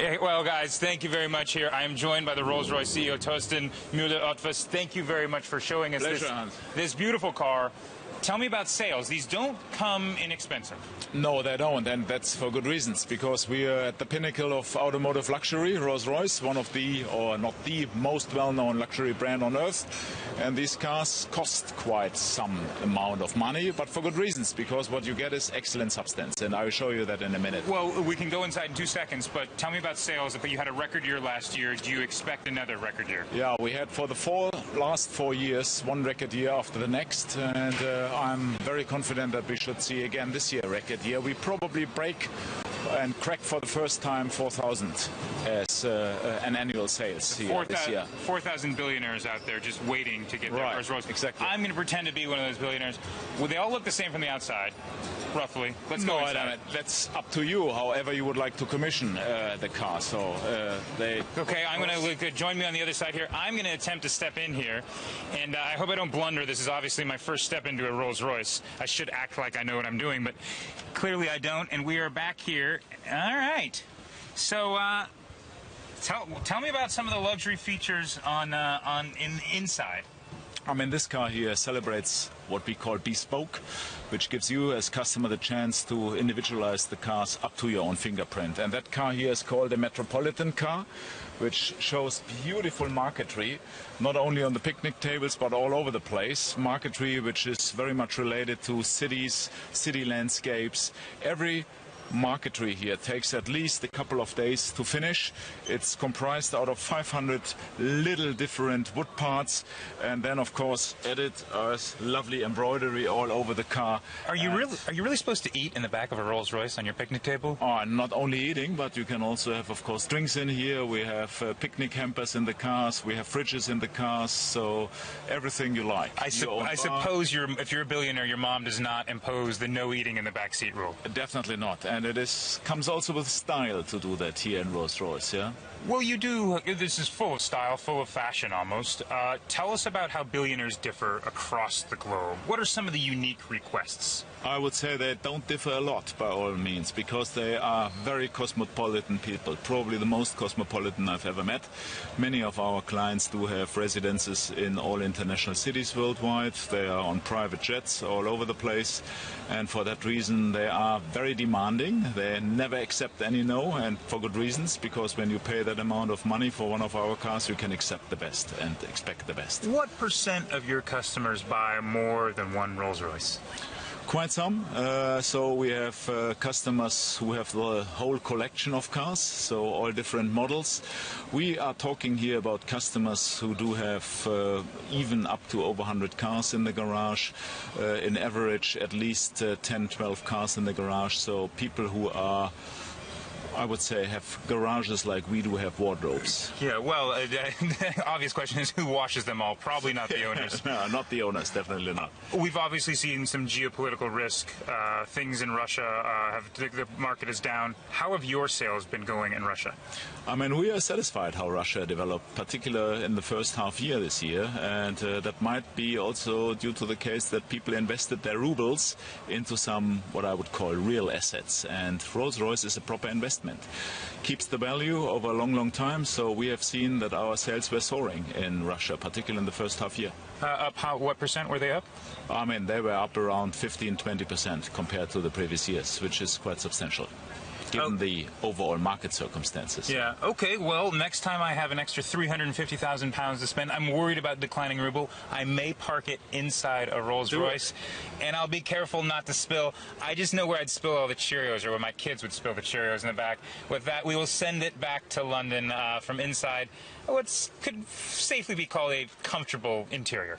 Hey, well, guys, thank you very much here. I am joined by the Rolls-Royce CEO, Torsten Müller-Ottfuss. Thank you very much for showing us this beautiful car. Tell me about sales. These don't come inexpensive. No, they don't, and that's for good reasons, because we are at the pinnacle of automotive luxury. Rolls-Royce, one of the, or not the most well-known luxury brand on earth, and these cars cost quite some amount of money, but for good reasons, because what you get is excellent substance, and I will show you that in a minute. Well, we can go inside in 2 seconds, but tell me about sales. You had a record year last year. Do you expect another record year? Yeah, we had for the last 4 years, one record year after the next, and I'm very confident that we should see again this year a record year. We probably break and crack for the first time 4,000 as an annual sales here this year. 4,000 billionaires out there just waiting to get their cars Rolls. Exactly. I'm going to pretend to be one of those billionaires. Well, they all look the same from the outside, roughly. Let's go inside. That's up to you, however you would like to commission the car. So Okay, I'm going to join me on the other side here. I'm going to attempt to step in here, and I hope I don't blunder. This is obviously my first step into a Rolls-Royce. I should act like I know what I'm doing, but clearly I don't, and we are back here. All right. So tell me about some of the luxury features inside. I mean, this car here celebrates what we call bespoke, which gives you as customer the chance to individualize the cars up to your own fingerprint. And that car here is called a Metropolitan car, which shows beautiful marquetry, not only on the picnic tables, but all over the place. Marquetry which is very much related to cities, city landscapes. Every marquetry here takes at least a couple of days to finish. It's comprised out of 500 little different wood parts, and then of course added lovely embroidery all over the car. Are you really supposed to eat in the back of a Rolls-Royce on your picnic table? Not only eating, but you can also have, of course, drinks in here. We have picnic hampers in the cars. We have fridges in the cars. So everything you like. I suppose if you're a billionaire, your mom does not impose the no eating in the backseat rule. Definitely not. And it comes also with style to do that here in Rolls-Royce, yeah? Well, you do. This is full of style, full of fashion almost. Tell us about how billionaires differ across the globe. What are some of the unique requests? I would say they don't differ a lot by all means, because they are very cosmopolitan people, probably the most cosmopolitan I've ever met. Many of our clients do have residences in all international cities worldwide. They are on private jets all over the place, and for that reason they are very demanding. They never accept any no, and for good reasons, because when you pay that amount of money for one of our cars, you can accept the best and expect the best. What % of your customers buy more than one Rolls-Royce? Quite some. So we have customers who have the whole collection of cars, so all different models. We are talking here about customers who do have even up to over 100 cars in the garage. In average, at least 10, 12 cars in the garage. So people who are, I would say, have garages like we do have wardrobes. Yeah, well, the obvious question is who washes them all? Probably not the owners. No, not the owners, definitely not. We've obviously seen some geopolitical risk. Things in Russia, the market is down. How have your sales been going in Russia? I mean, we are satisfied how Russia developed, particularly in the first half year this year, and that might be also due to the case that people invested their rubles into some, what I would call, real assets, and Rolls-Royce is a proper investment. Keeps the value over a long, long time, so we have seen that our sales were soaring in Russia, particularly in the first half year. What % were they up? I mean, they were up around 15–20% compared to the previous years, which is quite substantial, given the overall market circumstances. Yeah, okay, well, next time I have an extra 350,000 pounds to spend, I'm worried about declining ruble. I may park it inside a Rolls-Royce, and I'll be careful not to spill. I just know where I'd spill all the Cheerios, or where my kids would spill the Cheerios in the back. With that, we will send it back to London from inside what could safely be called a comfortable interior.